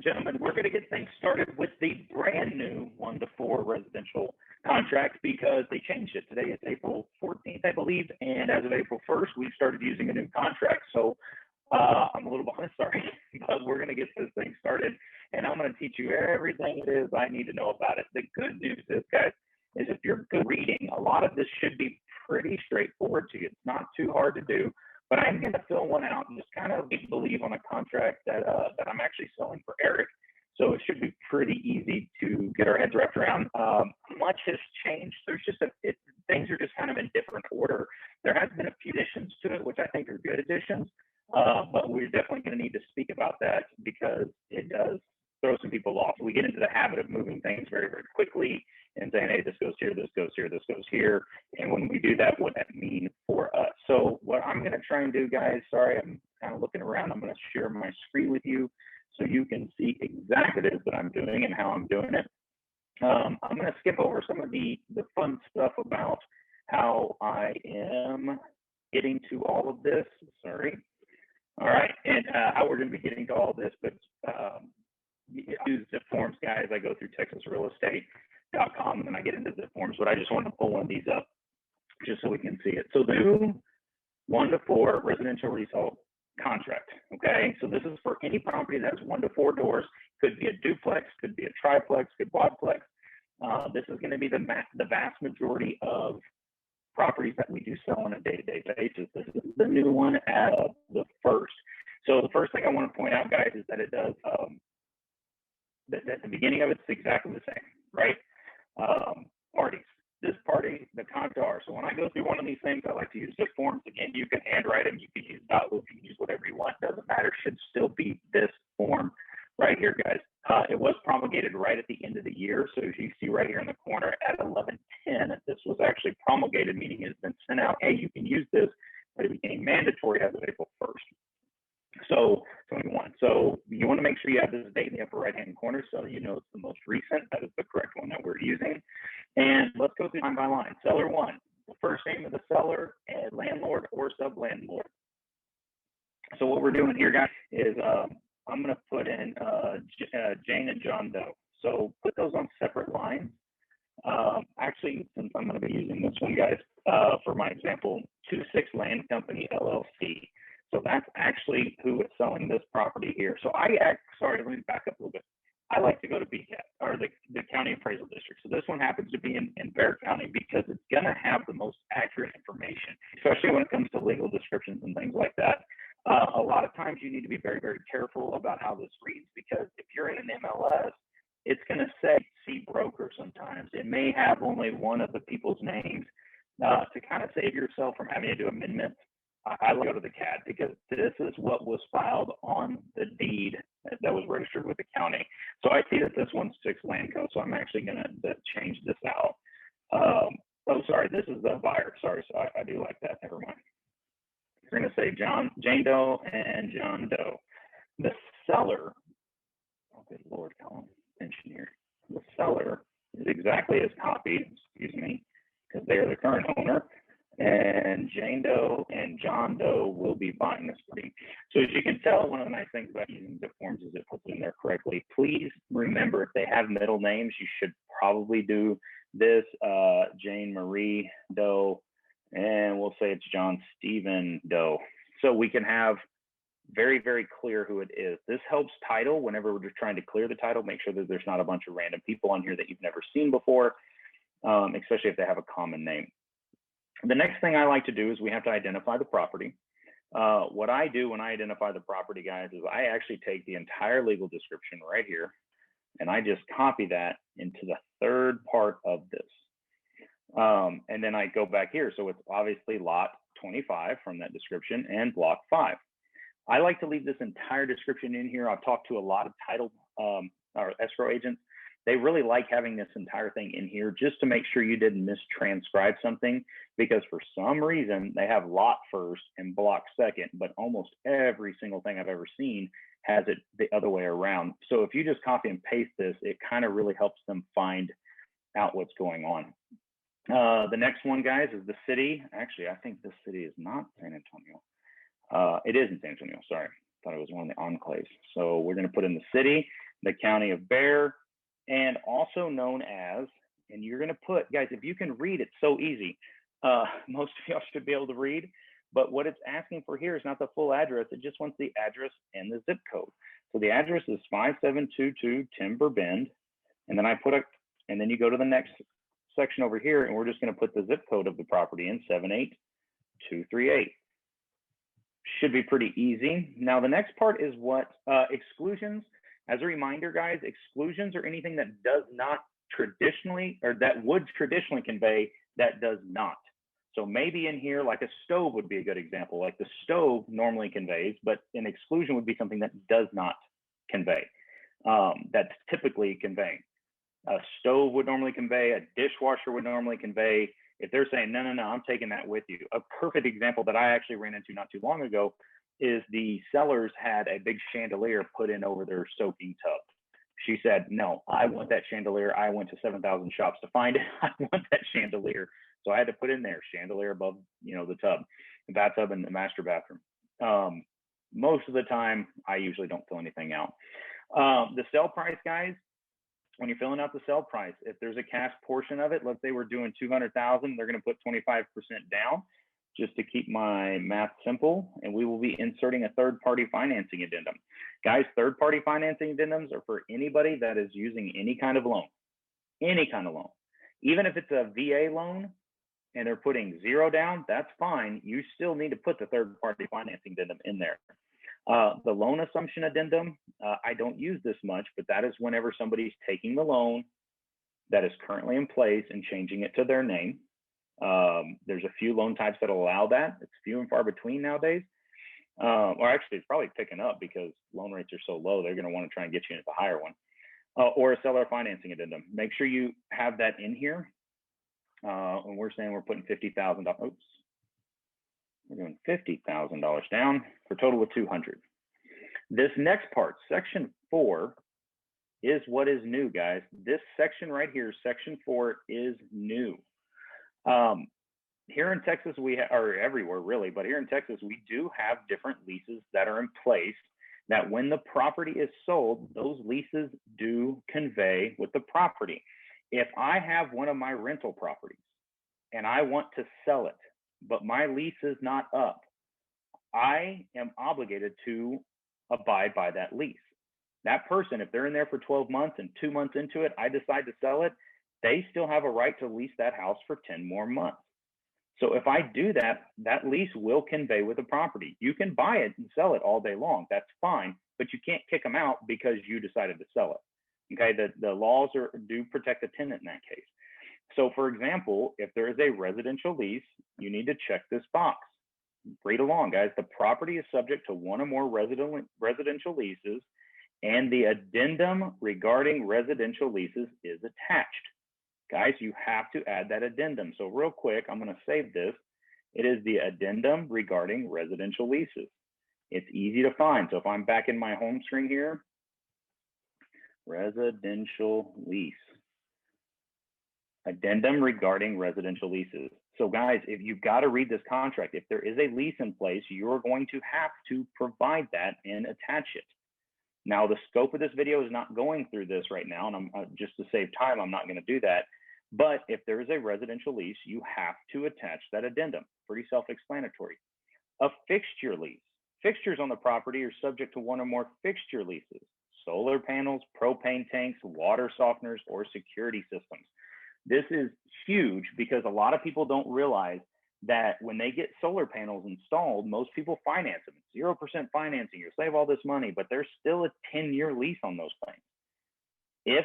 gentlemen, we're going to get things started with the brand new 1-to-4 residential contract because they changed it. Today is April 14th, I believe, and as of April 1st, we started using a new contract. So I'm a little behind, sorry, but we're going to get this thing started, and I'm going to teach you everything it is I need to know about it. The good news is, guys, is if you're good reading, a lot of this should be pretty straightforward to you. It's not too hard to do. But I'm going to fill one out and just kind of believe on a contract that I'm actually selling for Eric. So it should be pretty easy to get our heads wrapped around. Much has changed. There's just things are just kind of in different order. There has been a few additions to it, which I think are good additions. But we're definitely going to need to speak about that because it does throw some people off. We get into the habit of moving things very, very quickly and saying, hey, this goes here, this goes here, this goes here. And when we do that, what that mean for us? So what I'm going to try and do, guys, sorry, I'm kind of looking around. I'm going to share my screen with you so you can see exactly what it is that I'm doing and how I'm doing it. I'm going to skip over some of the fun stuff about how I am getting to all of this. Sorry. All right. And how we're going to be getting to all this, but use Zip Forms, guys. I go through TexasRealEstate.com and then I get into Zip Forms, but I just want to pull one of these up just so we can see it. So the new 1-to-4 residential resale contract. Okay, so this is for any property that has 1-to-4 doors. Could be a duplex, could be a triplex, could be quadplex. This is going to be the vast majority of properties that we do sell on a day-to-day basis. This is the new one as of the first. So the first thing I want to point out, guys, is that it does at the beginning of it's exactly the same, right? Parties. This party, the contour. So when I go through one of these things, I like to use Zip Forms. Again, you can handwrite them, you can use dot-loop, you can use whatever you want. Doesn't matter. Should still be this form right here, guys. It was promulgated right at the end of the year. So as you see right here in the corner at 11/10, this was actually promulgated, meaning it's been sent out. Hey, you can use this, but it became mandatory as of April 1st. So 21. So you want to make sure you have this date in the upper right-hand corner so you know it's the most recent. That is the correct one that we're using. And let's go through line by line. Seller 1, the first name of the seller, and landlord or sub-landlord. So what we're doing here, guys, is I'm going to put in Jane and John Doe. So put those on separate lines. Actually, since I'm going to be using this one, guys, for my example, 26 Land Company, LLC. So that's actually who is selling this property here. So sorry, let me back up a little bit. I like to go to BCAT, or the County Appraisal District. So this one happens to be in Bexar County because it's going to have the most accurate information, especially when it comes to legal descriptions and things like that. A lot of times you need to be very, very careful about how this reads because if you're in an MLS, it's going to say see broker sometimes. It may have only one of the people's names to kind of save yourself from having to do amendments. I go to the CAD because this is what was filed on the deed that was registered with the county. So I see that this one's 6 Landco, so I'm actually going to change this out. Oh, sorry, this is the buyer. Sorry, so I do like that. Never mind. We're going to say Jane Doe and John Doe. The seller, oh good Lord, Colin, engineer. The seller is exactly as copied, excuse me, because they are the current owner. And Jane Doe and John Doe will be buying this property. So as you can tell, one of the nice things about using Zip Forms is it puts it in there correctly. Please remember, if they have middle names, you should probably do this, Jane Marie Doe, and we'll say it's John Stephen Doe. So we can have very, very clear who it is. This helps title whenever we're just trying to clear the title, make sure that there's not a bunch of random people on here that you've never seen before, especially if they have a common name. The next thing I like to do is we have to identify the property. What I do when I identify the property, guys, is I actually take the entire legal description right here, and I just copy that into the third part of this. And then I go back here. So it's obviously lot 25 from that description and block 5. I like to leave this entire description in here. I've talked to a lot of title or escrow agents. They really like having this entire thing in here just to make sure you didn't mistranscribe something, because for some reason they have lot first and block second, but almost every single thing I've ever seen has it the other way around. So if you just copy and paste this, it kind of really helps them find out what's going on. The next one, guys, is the city. Actually, I think this city is not San Antonio. It is in San Antonio, sorry. I thought it was one of the enclaves. So we're going to put in the city. the county of Bear, and also known as, and you're going to put, guys, if you can read, it's so easy. Most of y'all should be able to read, but what it's asking for here is not the full address. It just wants the address and the zip code. So the address is 5722 Timber Bend. And then and then you go to the next section over here, and we're just going to put the zip code of the property in 78238. Should be pretty easy. Now, the next part is what exclusions. As a reminder, guys, exclusions are anything that does not traditionally, or that would traditionally convey, that does not. So maybe in here, like a stove would be a good example. Like the stove normally conveys, but an exclusion would be something that does not convey. That's typically conveying. A stove would normally convey, a dishwasher would normally convey. If they're saying, no, I'm taking that with you. A perfect example that I actually ran into not too long ago is the sellers had a big chandelier put in over their soaking tub. She said, no, I want that chandelier. I went to 7,000 shops to find it. I want that chandelier. So I had to put in there chandelier above, the tub, the bathtub, and the master bathroom. Most of the time, I usually don't fill anything out. The sell price, guys, when you're filling out the sell price, if there's a cash portion of it, let's say we're doing 200,000, they're going to put 25% down just to keep my math simple. And we will be inserting a third-party financing addendum. Guys, third-party financing addendums are for anybody that is using any kind of loan, Even if it's a VA loan and they're putting 0 down, that's fine. You still need to put the third-party financing addendum in there. The loan assumption addendum, I don't use this much, but that is whenever somebody's taking the loan that is currently in place and changing it to their name. There's a few loan types that allow that. It's few and far between nowadays. Or actually, it's probably picking up because loan rates are so low, they're going to want to try and get you into the higher one. Or a seller financing addendum. Make sure you have that in here. And we're saying we're putting $50,000. Oops. We're doing $50,000 down for a total of 200. This next part, section 4, is what is new, guys. This section right here, section 4, is new. Here in Texas, or everywhere really, but here in Texas, we do have different leases that are in place that when the property is sold, those leases do convey with the property. If I have one of my rental properties and I want to sell it, but my lease is not up, I am obligated to abide by that lease. That person, if they're in there for 12 months and 2 months into it, I decide to sell it, they still have a right to lease that house for 10 more months. So if I do that, that lease will convey with the property. You can buy it and sell it all day long. That's fine, but you can't kick them out because you decided to sell it. Okay, the laws do protect the tenant in that case. So for example, if there is a residential lease, you need to check this box. Read along, guys. The property is subject to one or more residential leases, and the addendum regarding residential leases is attached. Guys, you have to add that addendum. So real quick, I'm going to save this. It is the addendum regarding residential leases. It's easy to find. So if I'm back in my home screen here, residential lease. Addendum regarding residential leases. So guys, if you've got to read this contract, if there is a lease in place, you're going to have to provide that and attach it. Now, the scope of this video is not going through this right now, and just to save time, I'm not going to do that. But if there is a residential lease, you have to attach that addendum. Pretty self-explanatory. A fixture lease. Fixtures on the property are subject to one or more fixture leases. Solar panels, propane tanks, water softeners, or security systems. This is huge because a lot of people don't realize that when they get solar panels installed, most people finance them. 0% financing, you save all this money, but there's still a 10-year lease on those things.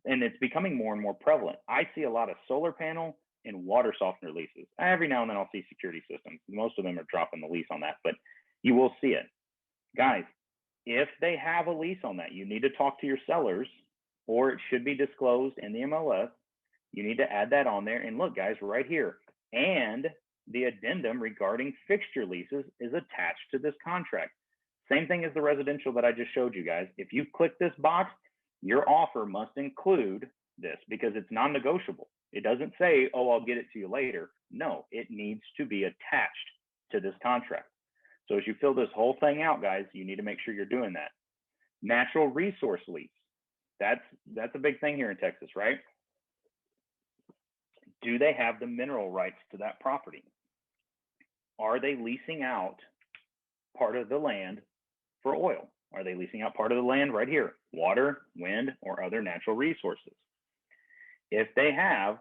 And it's becoming more and more prevalent. I see a lot of solar panel and water softener leases. Every now and then I'll see security systems. Most of them are dropping the lease on that, but you will see it. Guys, if they have a lease on that, you need to talk to your sellers, or it should be disclosed in the MLS. You need to add that on there. And look, guys, right here. And the addendum regarding fixture leases is attached to this contract. Same thing as the residential that I just showed you, guys. If you click this box, your offer must include this because it's non-negotiable. It doesn't say, oh, I'll get it to you later. No, it needs to be attached to this contract. So as you fill this whole thing out, guys, you need to make sure you're doing that. Natural resource lease. That's a big thing here in Texas, right? Do they have the mineral rights to that property? Are they leasing out part of the land for oil? Are they leasing out part of the land right here, water, wind, or other natural resources? If they have,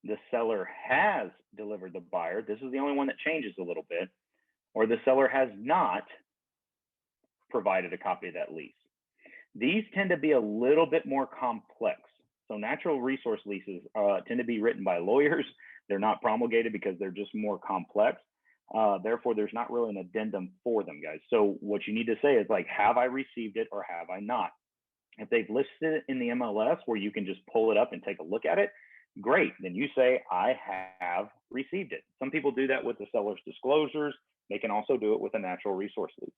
the seller has delivered the buyer. This is the only one that changes a little bit, or the seller has not provided a copy of that lease. These tend to be a little bit more complex. So natural resource leases tend to be written by lawyers. They're not promulgated because they're just more complex. Therefore, there's not really an addendum for them, guys. So what you need to say is like, have I received it or have I not? If they've listed it in the MLS where you can just pull it up and take a look at it, great. Then you say, I have received it. Some people do that with the seller's disclosures. They can also do it with a natural resource lease.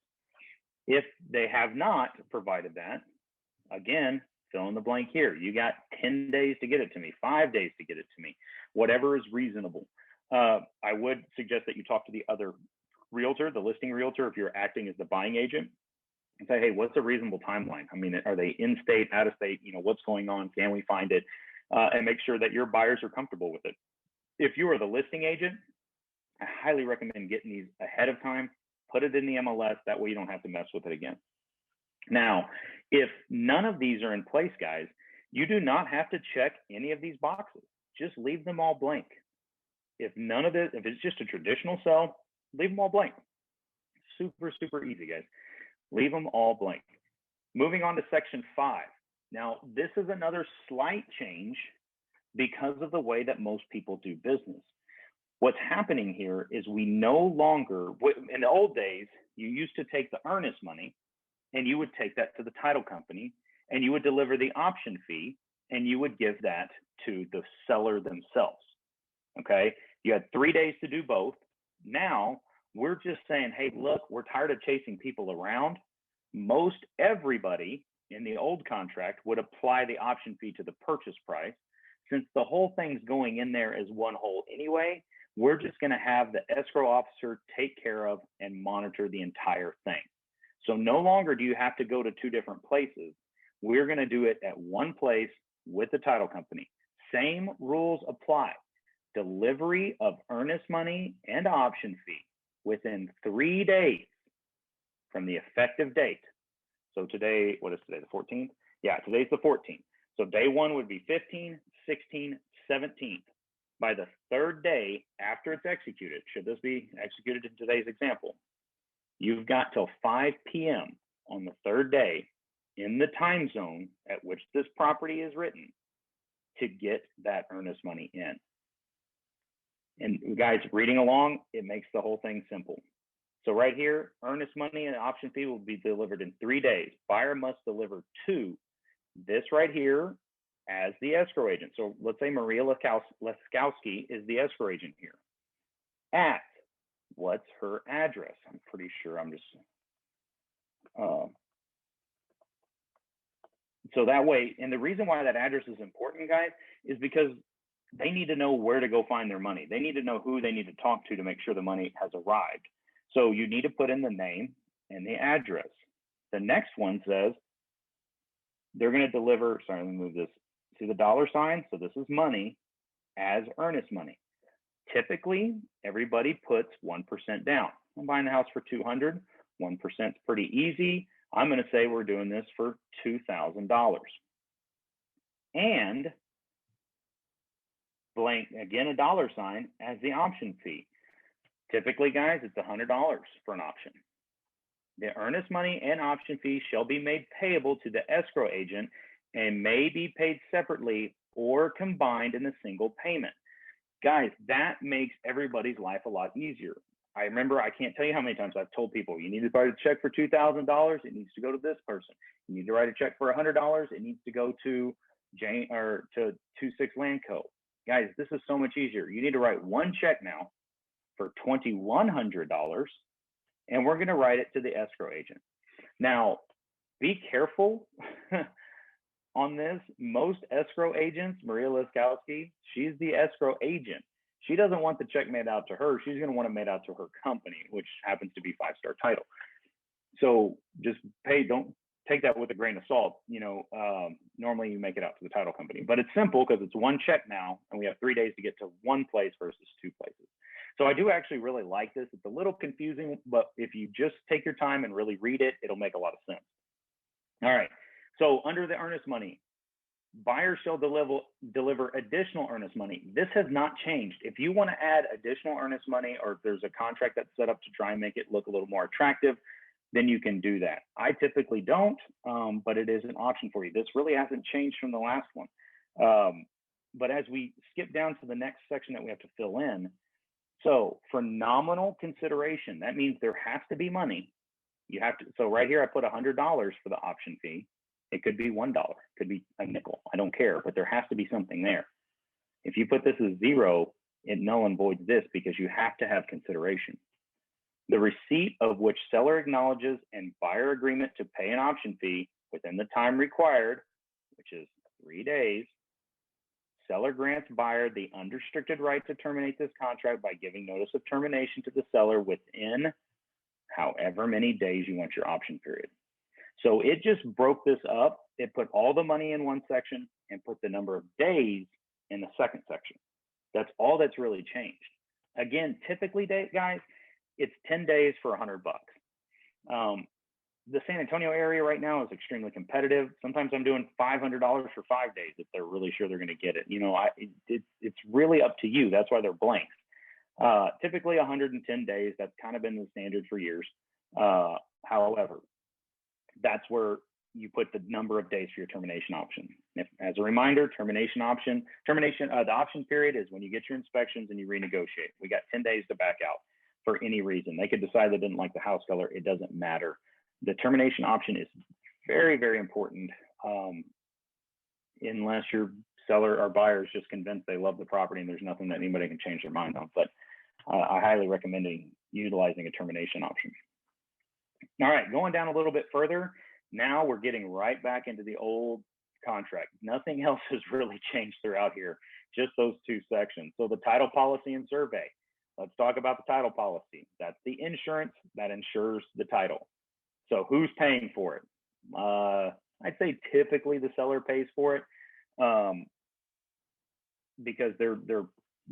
If they have not provided that, again, fill in the blank here. You got 10 days to get it to me, 5 days to get it to me, whatever is reasonable. I would suggest that you talk to the other realtor, the listing realtor, if you're acting as the buying agent, and say, hey, what's a reasonable timeline? I mean, are they in state, out of state? You know, what's going on? Can we find it? And make sure that your buyers are comfortable with it. If you are the listing agent, I highly recommend getting these ahead of time. Put it in the MLS. That way you don't have to mess with it again. Now, if none of these are in place, guys, you do not have to check any of these boxes. Just leave them all blank. If none of it, if it's just a traditional sell, leave them all blank. Super, super easy, guys. Leave them all blank. Moving on to section 5. Now, this is another slight change because of the way that most people do business. What's happening here is we no longer, in the old days, you used to take the earnest money and you would take that to the title company and you would deliver the option fee and you would give that to the seller themselves. Okay, you had 3 days to do both. Now we're just saying, hey, look, we're tired of chasing people around. Most everybody in the old contract would apply the option fee to the purchase price. Since the whole thing's going in there as one whole anyway, we're just going to have the escrow officer take care of and monitor the entire thing. So no longer do you have to go to 2 different places. We're going to do it at one place with the title company. Same rules apply. Delivery of earnest money and option fee within 3 days from the effective date. So today, what is today, the 14th? Yeah, today's the 14th. So day 1 would be 15, 16, 17th. By the 3rd day after it's executed, should this be executed in today's example, you've got till 5 p.m. on the 3rd day in the time zone at which this property is written to get that earnest money in. And guys, reading along, it makes the whole thing simple. So right here, earnest money and option fee will be delivered in 3 days. Buyer must deliver to this right here as the escrow agent. So let's say Maria Laskowski is the escrow agent here. At, what's her address? I'm pretty sure I'm just, so that way, and the reason why that address is important, guys, is because they need to know where to go find their money. They need to know who they need to talk to make sure the money has arrived. So you need to put in the name and the address. The next one says they're going to deliver, sorry, let me move this. See the dollar sign? So this is money as earnest money. Typically, everybody puts 1% down. I'm buying the house for $200. 1% is pretty easy. I'm going to say we're doing this for $2,000. And blank, again, a dollar sign as the option fee. Typically, guys, it's $100 for an option. The earnest money and option fee shall be made payable to the escrow agent and may be paid separately or combined in a single payment. Guys, that makes everybody's life a lot easier. I remember, I can't tell you how many times I've told people, you need to write a check for $2,000, it needs to go to this person. You need to write a check for $100, it needs to go to Jane or to 26 Land Co. Guys, this is so much easier. You need to write one check now for $2,100, and we're going to write it to the escrow agent. Now, be careful on this. Most escrow agents, Maria Laskowski, she's the escrow agent. She doesn't want the check made out to her. She's going to want it made out to her company, which happens to be Five Star Title. So just pay, don't take that with a grain of salt. Normally you make it out to the title company, but it's simple because it's one check now, and we have 3 days to get to one place versus 2 places. So I do actually really like this. It's a little confusing, but if you just take your time and really read it, it'll make a lot of sense. All right. So under the earnest money, buyers shall deliver additional earnest money. This has not changed. If you want to add additional earnest money, or if there's a contract that's set up to try and make it look a little more attractive, then you can do that. I typically don't, but it is an option for you. This really hasn't changed from the last one. But as we skip down to the next section that we have to fill in, so for nominal consideration, that means there has to be money. You have to, so right here I put $100 for the option fee. It could be $1, could be a nickel. I don't care, but there has to be something there. If you put this as 0, it null and voids this because you have to have consideration. The receipt of which seller acknowledges and buyer agreement to pay an option fee within the time required, which is 3 days. Seller grants buyer the unrestricted right to terminate this contract by giving notice of termination to the seller within however many days you want your option period. So it just broke this up. It put all the money in one section and put the number of days in the second section. That's all that's really changed. Again, typically, guys, it's 10 days for $100 bucks. The San Antonio area right now is extremely competitive. Sometimes I'm doing $500 for 5 days if they're really sure they're going to get it. It's really up to you. That's why they're blanks. Typically 110 days. That's kind of been the standard for years. However, that's where you put the number of days for your termination option. As a reminder, the option period is when you get your inspections and you renegotiate. We got 10 days to back out for any reason. They could decide they didn't like the house color. It doesn't matter. The termination option is very, very important, unless your seller or buyer is just convinced they love the property and there's nothing that anybody can change their mind on. But I highly recommend utilizing a termination option. All right, going down a little bit further, now we're getting right back into the old contract. Nothing else has really changed throughout here, just those 2 sections. So the title policy and survey. Let's talk about the title policy. That's the insurance that insures the title. So who's paying for it? I'd say typically the seller pays for it, because the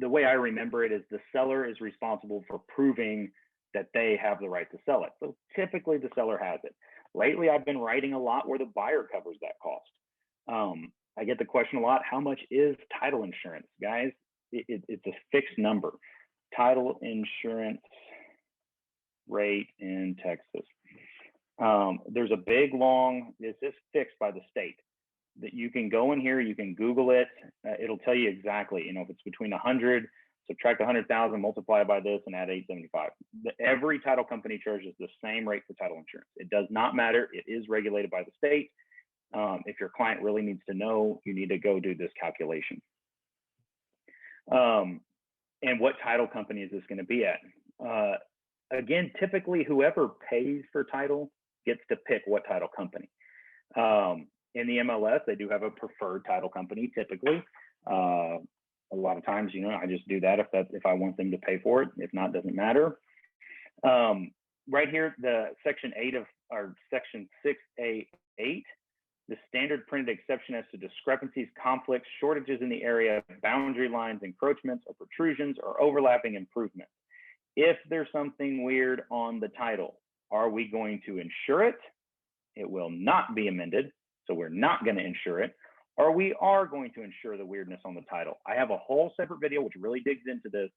way I remember it is the seller is responsible for proving that they have the right to sell it. So typically the seller has it. Lately, I've been writing a lot where the buyer covers that cost. I get the question a lot, how much is title insurance? Guys, it's a fixed number. Title insurance rate in Texas. There's a big, long, this is fixed by the state. That you can go in here, you can Google it. It'll tell you exactly, if it's between 100, subtract 100,000, multiply by this, and add 875. Every title company charges the same rate for title insurance. It does not matter. It is regulated by the state. If your client really needs to know, you need to go do this calculation. And what title company is this going to be at? Again, typically whoever pays for title gets to pick what title company. In the MLS, they do have a preferred title company typically. A lot of times, I just do that if I want them to pay for it. If not, doesn't matter. Right here, the section 6A8, the standard printed exception as to discrepancies, conflicts, shortages in the area, boundary lines, encroachments, or protrusions, or overlapping improvements. If there's something weird on the title, are we going to insure it? It will not be amended, so we're not going to insure it. Or we are going to insure the weirdness on the title. I have a whole separate video which really digs into this.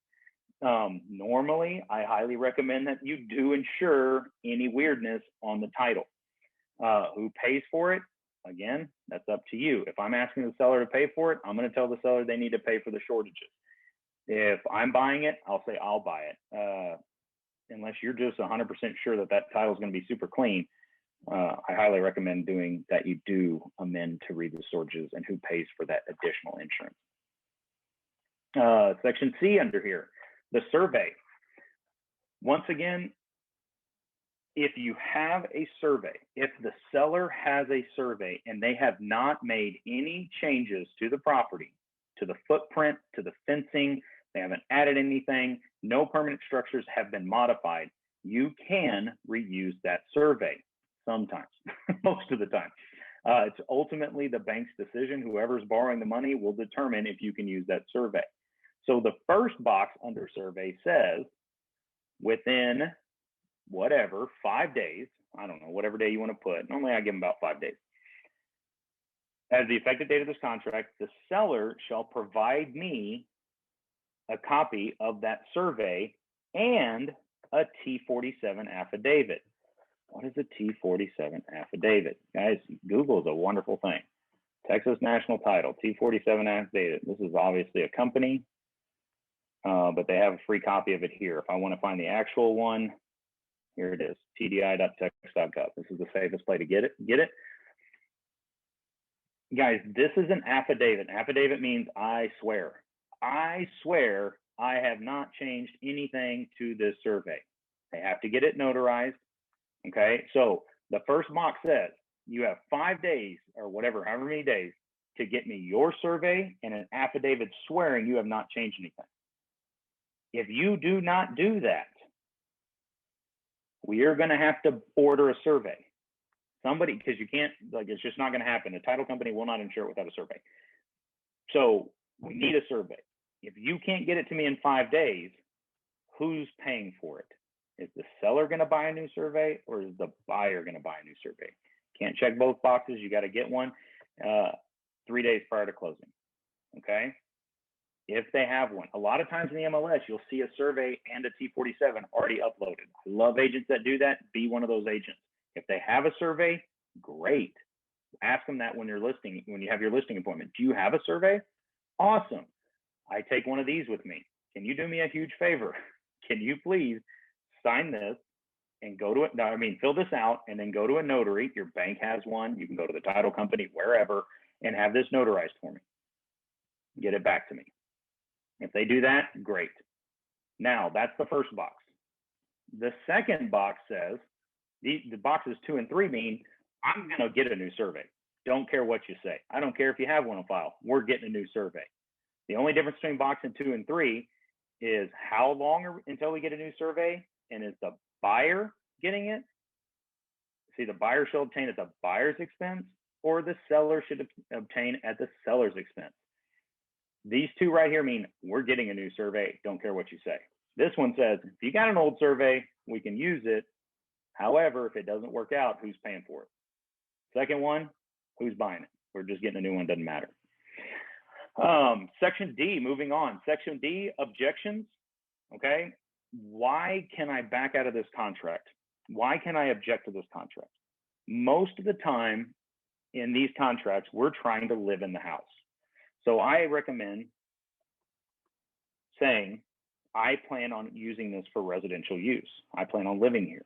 Normally, I highly recommend that you do insure any weirdness on the title. Who pays for it? Again, that's up to you. If I'm asking the seller to pay for it, I'm going to tell the seller they need to pay for the shortages. If I'm buying it, I'll say I'll buy it. Unless you're just 100% sure that title is going to be super clean, I highly recommend doing that. You do amend to read the shortages and who pays for that additional insurance. Section C under here, the survey. Once again, if you have a survey, if the seller has a survey and they have not made any changes to the property, to the footprint, to the fencing, they haven't added anything, no permanent structures have been modified, you can reuse that survey. sometimes, most of the time. It's ultimately the bank's decision. Whoever's borrowing the money will determine if you can use that survey. So the first box under survey says within whatever, 5 days, I don't know, whatever day you want to put. Normally I give them about 5 days. As the effective date of this contract, the seller shall provide me a copy of that survey and a T47 affidavit. What is a T47 affidavit? Guys, Google is a wonderful thing. Texas National Title, T47 affidavit. This is obviously a company, but they have a free copy of it here. If I want to find the actual one, here it is, tdi.texas.gov. This is the safest place to get it. Guys, this is an affidavit. Affidavit means I swear. I swear I have not changed anything to this survey. They have to get it notarized. Okay, so the first box says you have 5 days or whatever, however many days to get me your survey and an affidavit swearing you have not changed anything. If you do not do that, we are going to have to order a survey. Somebody, because you can't, like, it's just not going to happen. The title company will not insure it without a survey. So we need a survey. If you can't get it to me in 5 days, who's paying for it? Is the seller going to buy a new survey or is the buyer going to buy a new survey? Can't check both boxes. You got to get one 3 days prior to closing. Okay. If they have one, a lot of times in the MLS, you'll see a survey and a T47 already uploaded. I love agents that do that. Be one of those agents. If they have a survey, great. Ask them that when you're listing, when you have your listing appointment. Do you have a survey? Awesome. I take one of these with me. Can you do me a huge favor? Can you please sign this and go to it? No, I mean, fill this out and then go to a notary. Your bank has one. You can go to the title company, wherever, and have this notarized for me. Get it back to me. If they do that, great. Now, that's the first box. The second box says, the boxes 2 and 3 mean I'm going to get a new survey. Don't care what you say. I don't care if you have one on file. We're getting a new survey. The only difference between box 2 and 3 is how long until we get a new survey, and is the buyer getting it? See, the buyer shall obtain at the buyer's expense, or the seller should obtain at the seller's expense. These two right here mean we're getting a new survey. Don't care what you say. This one says, if you got an old survey, we can use it. However, if it doesn't work out, who's paying for it? Second one, who's buying it? We're just getting a new one, doesn't matter. Section D, moving on. Section D, objections. Okay. Why can I back out of this contract? Why can I object to this contract? Most of the time in these contracts, we're trying to live in the house. So I recommend saying, I plan on using this for residential use. I plan on living here.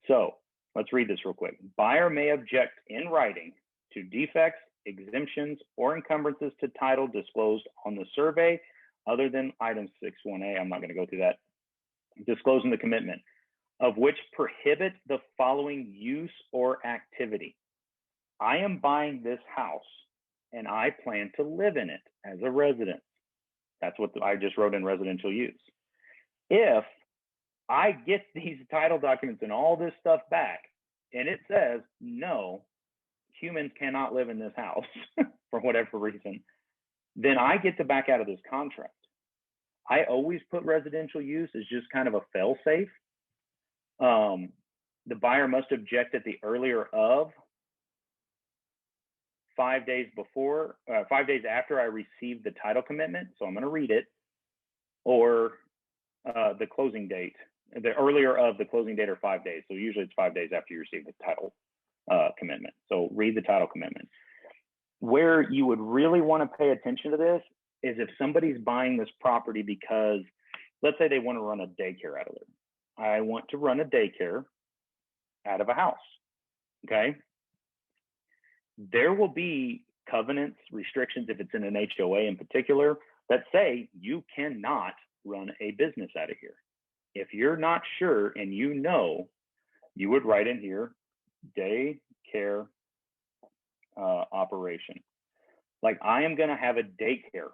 So let's read this real quick. Buyer may object in writing to defects, exemptions, or encumbrances to title disclosed on the survey, other than item 6.1a. I'm not going to go through that. Disclosing the commitment, of which prohibit the following use or activity. I am buying this house and I plan to live in it as a resident. That's what I just wrote in residential use. If I get these title documents and all this stuff back, and it says, no, humans cannot live in this house for whatever reason, then I get to back out of this contract. I always put residential use as just kind of a fail-safe. The buyer must object at the earlier of 5 days before, 5 days after I received the title commitment. So I'm going to read it, or the closing date, the earlier of the closing date, or 5 days. So usually it's 5 days after you receive the title commitment. So read the title commitment. Where you would really want to pay attention to this is if somebody's buying this property because, let's say they want to run a daycare out of it. I want to run a daycare out of a house, okay? There will be covenants, restrictions, if it's in an HOA in particular, that say you cannot run a business out of here. If you're not sure and you know, you would write in here, daycare operation. Like, I am going to have a daycare.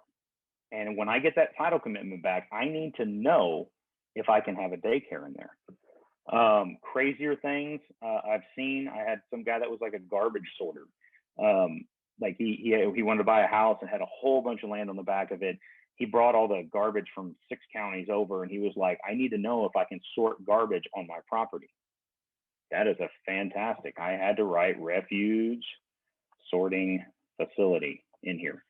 And when I get that title commitment back, I need to know if I can have a daycare in there. Crazier things I've seen. I had some guy that was like a garbage sorter. Like he wanted to buy a house and had a whole bunch of land on the back of it. He brought all the garbage from 6 counties over, and he was like, I need to know if I can sort garbage on my property. That is a fantastic. I had to write refuge sorting facility in here.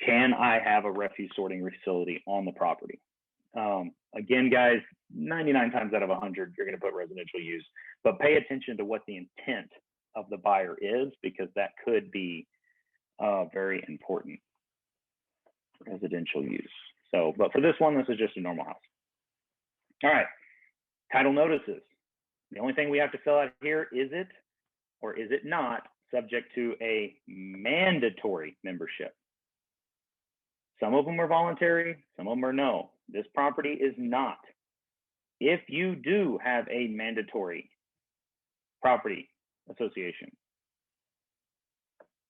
Can I have a refuse sorting facility on the property? Again, guys, 99 times out of 100, you're going to put residential use, but pay attention to what the intent of the buyer is, because that could be very important. Residential use. So, but for this one, this is just a normal house. All right. Title notices. The only thing we have to fill out here, is it or is it not subject to a mandatory membership? Some of them are voluntary, some of them are no. This property is not. If you do have a mandatory property association,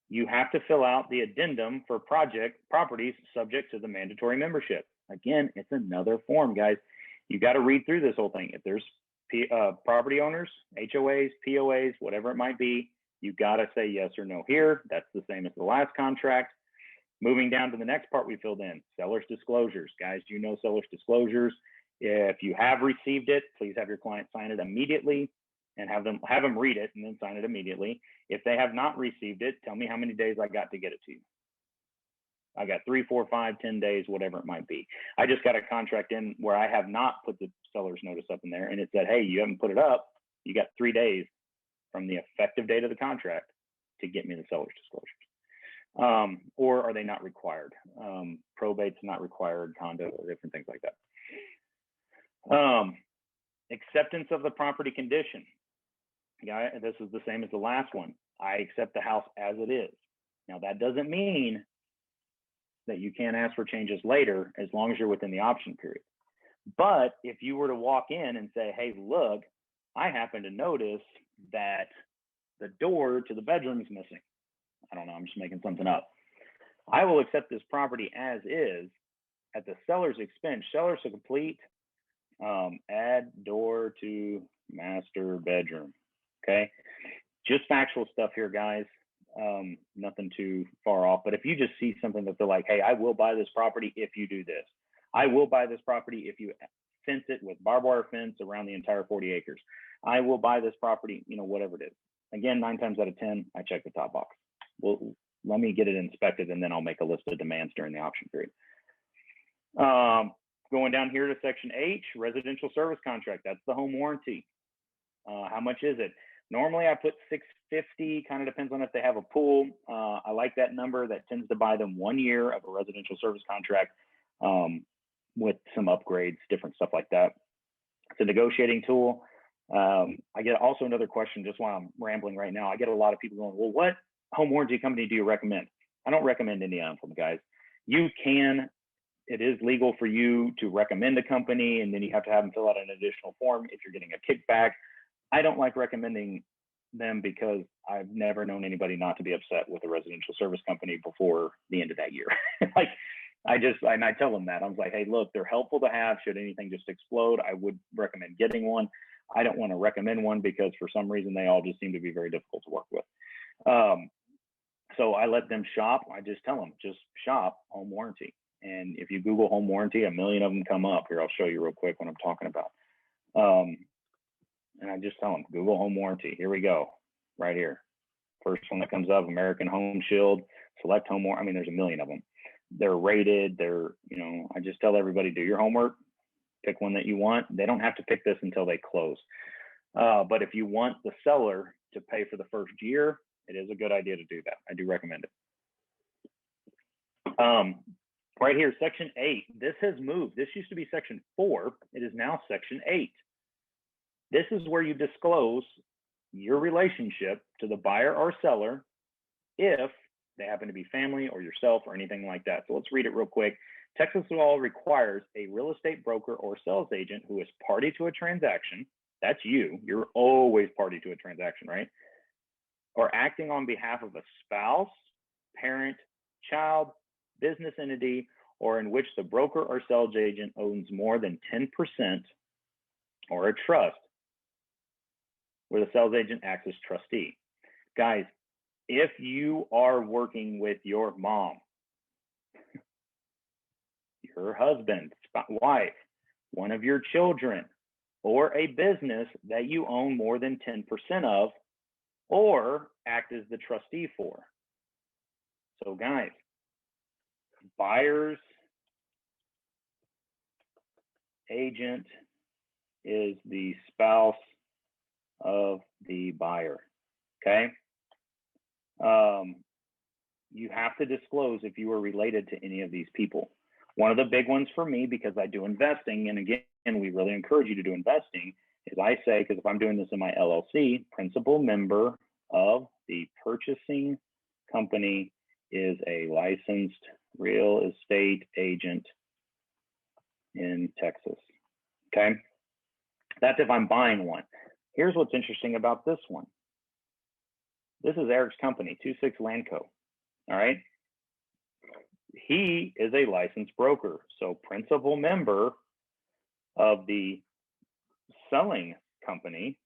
you have to fill out the addendum for properties subject to the mandatory membership. Again, it's another form, guys. You got to read through this whole thing. If there's property owners, HOAs, POAs, whatever it might be, you got to say yes or no here. That's the same as the last contract. Moving down to the next part we filled in, seller's disclosures. Guys, do you know seller's disclosures? If you have received it, please have your client sign it immediately and have them read it and then sign it immediately. If they have not received it, tell me how many days I got to get it to you. I got 3, 4, 5, 10 days, whatever it might be. I just got a contract in where I have not put the seller's notice up in there, and it said, hey, you haven't put it up. You got 3 days from the effective date of the contract to get me the seller's disclosures. Or are they not required? Probate's not required, condo, or different things like that. Acceptance of the property condition. Yeah, this is the same as the last one. I accept the house as it is. Now, that doesn't mean that you can't ask for changes later as long as you're within the option period. But if you were to walk in and say, hey, look, I happen to notice that the door to the bedroom is missing. I don't know, I'm just making something up. I will accept this property as is at the seller's expense. Seller to complete, add door to master bedroom. Okay, just factual stuff here, guys. Nothing too far off. But if you just see something that they're like, hey, I will buy this property if you do this. I will buy this property if you fence it with barbed wire fence around the entire 40 acres. I will buy this property, you know, whatever it is. Again, 9 times out of 10, I check the top box. Well, let me get it inspected, and then I'll make a list of demands during the option period. Going down here to section H, residential service contract. That's the home warranty. How much is it? Normally I put $650, kind of depends on if they have a pool. I like that number. That tends to buy them 1 year of a residential service contract with some upgrades, different stuff like that. It's a negotiating tool. I get also another question just while I'm rambling right now. I get a lot of people going, well, what home warranty company do you recommend? I don't recommend any of them, guys. You can, it is legal for you to recommend a company, and then you have to have them fill out an additional form if you're getting a kickback. I don't like recommending them because I've never known anybody not to be upset with a residential service company before the end of that year. Like, I tell them that. I was like, hey, look, they're helpful to have should anything just explode. I would recommend getting one. I don't want to recommend one because for some reason they all just seem to be very difficult to work with. So I let them shop. I just tell them, just shop home warranty. And if you Google home warranty, a million of them come up. Here, I'll show you real quick what I'm talking about. And I just tell them, Google home warranty. Here we go, right here. First one that comes up, American Home Shield, select home warranty. I mean, there's a million of them. They're rated. They're, you know, I just tell everybody, do your homework, pick one that you want. They don't have to pick this until they close. But if you want the seller to pay for the first year, it is a good idea to do that. I do recommend it. Right here, section 8. This has moved. This used to be section 4. It is now section 8. This is where you disclose your relationship to the buyer or seller if they happen to be family or yourself or anything like that. So let's read it real quick. Texas law requires a real estate broker or sales agent who is party to a transaction. That's you. You're always party to a transaction, right? Or acting on behalf of a spouse, parent, child, business entity, or in which the broker or sales agent owns more than 10% or a trust where the sales agent acts as trustee. Guys, if you are working with your mom, your husband, wife, one of your children, or a business that you own more than 10% of, or act as the trustee for. So guys, buyer's agent is the spouse of the buyer, okay? You have to disclose if you are related to any of these people. One of the big ones for me, because I do investing, and again, we really encourage you to do investing, is I say, because if I'm doing this in my LLC, principal member of the purchasing company is a licensed real estate agent in Texas, okay? That's if I'm buying one. Here's what's interesting about this one. This is Eric's company, 26 Landco, all right? He is a licensed broker, so principal member of the selling company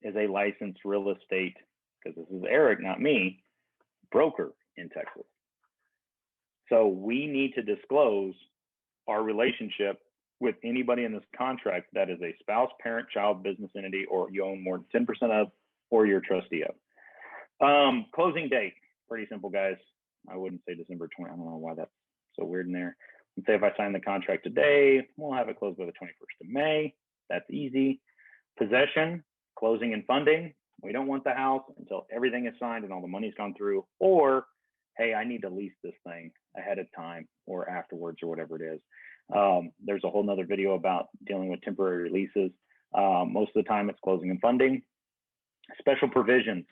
is a licensed real estate, because this is Eric, not me, broker in Texas. So we need to disclose our relationship with anybody in this contract that is a spouse, parent, child, business entity, or you own more than 10% of, or you're trustee of. Closing date, pretty simple, guys. I wouldn't say December 20. I don't know why that's so weird in there. Let's say if I sign the contract today, we'll have it closed by the 21st of May. That's easy. Possession, closing and funding. We don't want the house until everything is signed and all the money's gone through, or, hey, I need to lease this thing ahead of time or afterwards or whatever it is. There's a whole nother video about dealing with temporary leases. Most of the time it's closing and funding. Special provisions.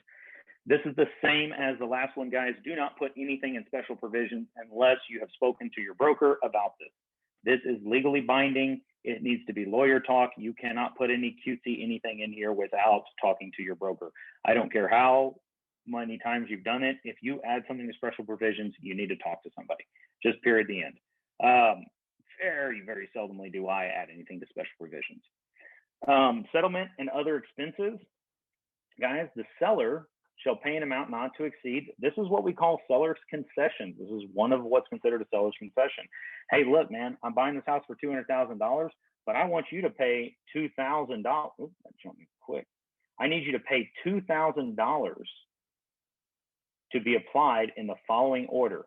This is the same as the last one, guys. Do not put anything in special provisions unless you have spoken to your broker about this. This is legally binding. It needs to be lawyer talk. You cannot put any cutesy anything in here without talking to your broker. I don't care how many times you've done it. If you add something to special provisions, you need to talk to somebody. Just period, the end. Very, very seldomly do I add anything to special provisions. Settlement and other expenses. Guys, the seller shall pay an amount not to exceed. This is what we call seller's concessions. This is one of what's considered a seller's concession. Hey, look, man, I'm buying this house for $200,000, but I want you to pay $2,000. Oops, that jumped me quick. I need you to pay $2,000 to be applied in the following order.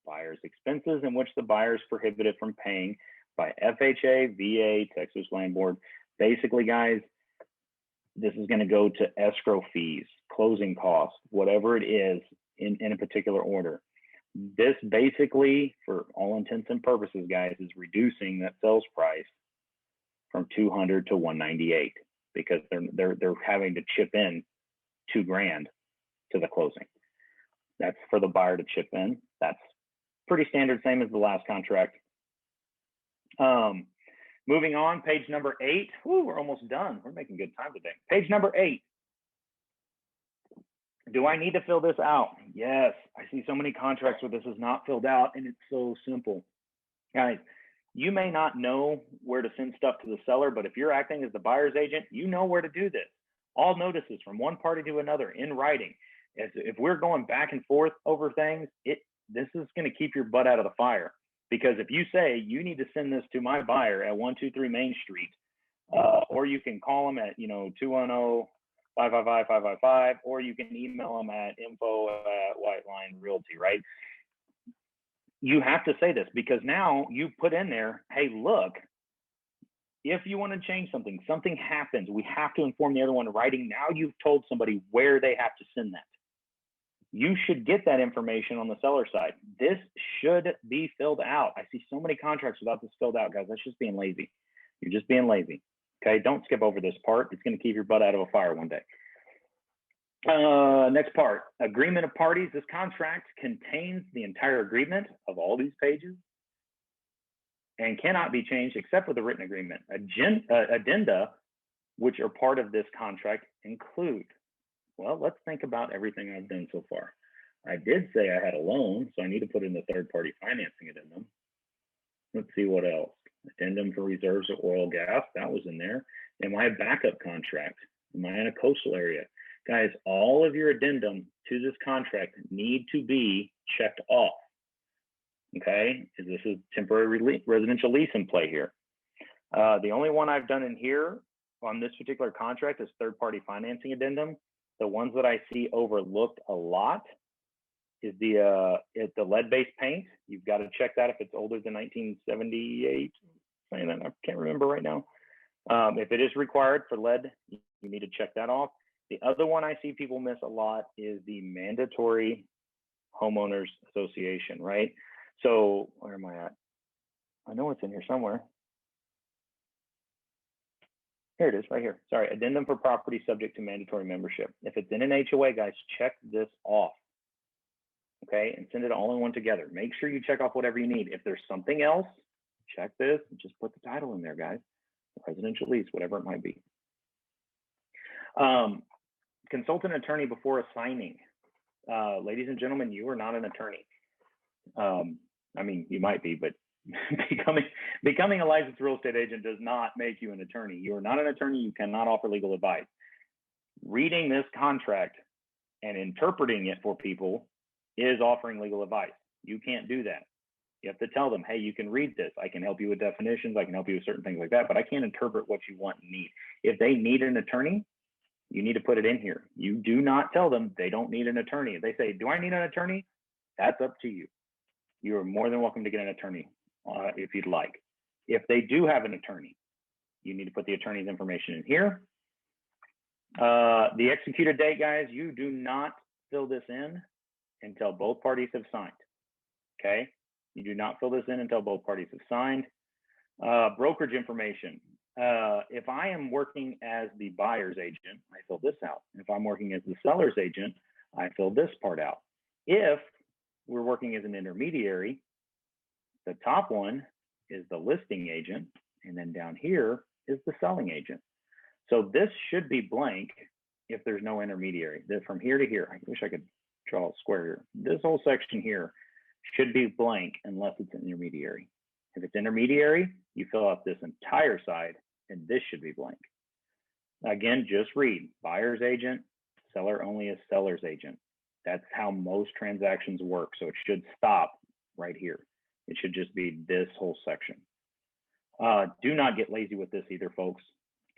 Buyer's expenses in which the buyer is prohibited from paying by FHA, VA, Texas Land Board. Basically, guys, this is going to go to escrow fees, closing costs, whatever it is in a particular order. This basically, for all intents and purposes, guys, is reducing that sales price from 200 to 198 because they're having to chip in $2,000 to the closing. That's for the buyer to chip in. That's pretty standard, same as the last contract. Moving on, page number 8. Whew, we're almost done. We're making good time today. Page number 8. Do I need to fill this out? Yes. I see so many contracts where this is not filled out, and it's so simple. Guys, you may not know where to send stuff to the seller, but if you're acting as the buyer's agent, you know where to do this. All notices from one party to another in writing. If we're going back and forth over things, this is going to keep your butt out of the fire. Because if you say you need to send this to my buyer at 123 Main Street, or you can call them at 210-555-555, or you can email them at info@Whiteline Realty, right? You have to say this because now you put in there, hey, look, if you want to change something, something happens, we have to inform the other one in writing. Now you've told somebody where they have to send that. You should get that information on the seller side. This should be filled out. I see so many contracts without this filled out, guys. That's just being lazy. You're just being lazy. Okay, don't skip over this part. It's going to keep your butt out of a fire one day. Next part, agreement of parties. This contract contains the entire agreement of all these pages and cannot be changed except for the written agreement. Addenda, which are part of this contract, include. Well, let's think about everything I've done so far. I did say I had a loan, so I need to put in the third-party financing addendum. Let's see what else. Addendum for reserves of oil gas, that was in there. Am I a backup contract? Am I in a coastal area? Guys, all of your addendum to this contract need to be checked off. Okay, this is temporary residential lease in play here. The only one I've done in here on this particular contract is third-party financing addendum. The ones that I see overlooked a lot is the lead-based paint. You've got to check that if it's older than 1978. I can't remember right now. If it is required for lead, you need to check that off. The other one I see people miss a lot is the mandatory homeowners association, right? So where am I at? I know it's in here somewhere. Here it is, right here. Sorry, addendum for property subject to mandatory membership. If it's in an HOA, guys, check this off. Okay, and send it all in one together. Make sure you check off whatever you need. If there's something else, check this. Just put the title in there, guys. Residential lease, whatever it might be. Consult an attorney before assigning. Ladies and gentlemen, you are not an attorney. I mean, you might be, but becoming a licensed real estate agent does not make you an attorney. You are not an attorney. You cannot offer legal advice. Reading this contract and interpreting it for people is offering legal advice. You can't do that. You have to tell them, hey, you can read this. I can help you with definitions. I can help you with certain things like that, but I can't interpret what you want and need. If they need an attorney, you need to put it in here. You do not tell them they don't need an attorney. If they say, do I need an attorney? That's up to you. You are more than welcome to get an attorney if you'd like. If they do have an attorney, you need to put the attorney's information in here. The executed date, guys, you do not fill this in until both parties have signed. Okay? You do not fill this in until both parties have signed. Brokerage information. If I am working as the buyer's agent, I fill this out. If I'm working as the seller's agent, I fill this part out. If we're working as an intermediary, the top one is the listing agent, and then down here is the selling agent. So this should be blank if there's no intermediary. From here to here, I wish I could draw a square here. This whole section here should be blank unless it's an intermediary. If it's intermediary, you fill out this entire side, and this should be blank. Again, just read buyer's agent, seller only is seller's agent. That's how most transactions work. So it should stop right here. It should just be this whole section. Do not get lazy with this either, folks.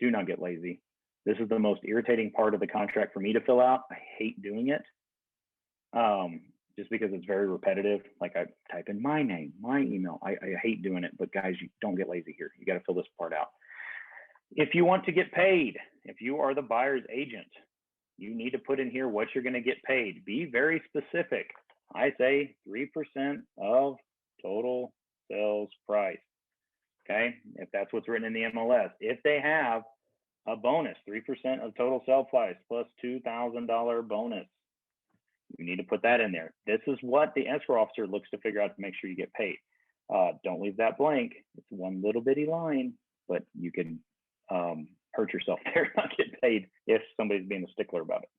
Do not get lazy. This is the most irritating part of the contract for me to fill out. I hate doing it just because it's very repetitive. Like I type in my name, my email. I hate doing it, but guys, you don't get lazy here. You got to fill this part out. If you want to get paid, if you are the buyer's agent, you need to put in here what you're going to get paid. Be very specific. I say 3% of total sales price. Okay, if that's what's written in the MLS. If they have a bonus, 3% of total sale price plus $2,000 bonus, you need to put that in there. This is what the escrow officer looks to figure out to make sure you get paid. Don't leave that blank. It's one little bitty line, but you can hurt yourself there, not get paid if somebody's being a stickler about it.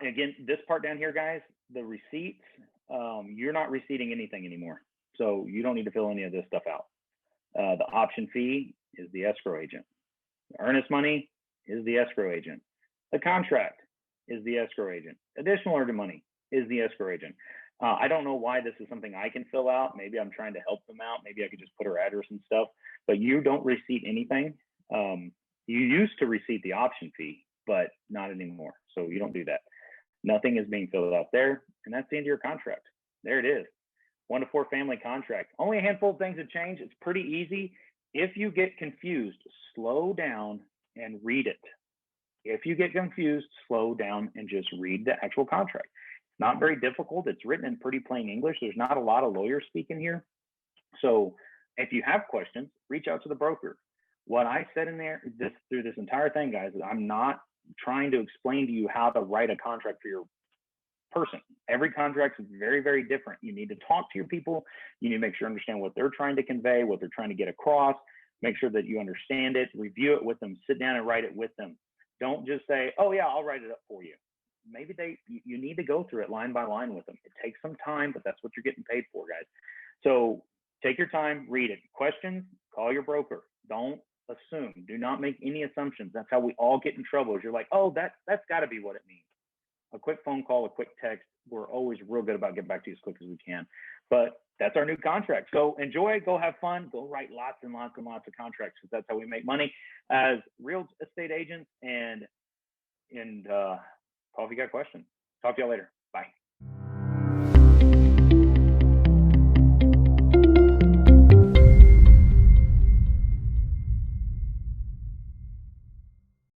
Again, this part down here, guys, the receipts, you're not receipting anything anymore. So you don't need to fill any of this stuff out. The option fee is the escrow agent. The earnest money is the escrow agent. The contract is the escrow agent. Additional earned money is the escrow agent. I don't know why this is something I can fill out. Maybe I'm trying to help them out. Maybe I could just put her address and stuff, but you don't receipt anything. You used to receipt the option fee, but not anymore. So you don't do that. Nothing is being filled out there. And that's the end of your contract. There it is. 1 to 4 family contract. Only a handful of things have changed. It's pretty easy. If you get confused, slow down and read it. If you get confused, slow down and just read the actual contract. It's not very difficult. It's written in pretty plain English. There's not a lot of lawyer speak in here. So if you have questions, reach out to the broker. What I said in there through this entire thing, guys, is I'm not trying to explain to you how to write a contract for your person. Every contract is very, very different. You need to talk to your people. You need to make sure you understand what they're trying to convey, what they're trying to get across. Make sure that you understand it, review it with them, sit down and write it with them. Don't just say, oh yeah, I'll write it up for you. Maybe you need to go through it line by line with them. It takes some time, but that's what you're getting paid for, guys. So Take your time, read it. Questions, call your broker. Don't assume. Do not make any assumptions. That's how we all get in trouble. Is you're like, oh, that's got to be what it means. A quick phone call, a quick text. We're always real good about getting back to you as quick as we can. But that's our new contract. So enjoy, go have fun, go write lots and lots and lots of contracts, because that's how we make money as real estate agents. And Paul, if you got questions, talk to y'all later. Bye.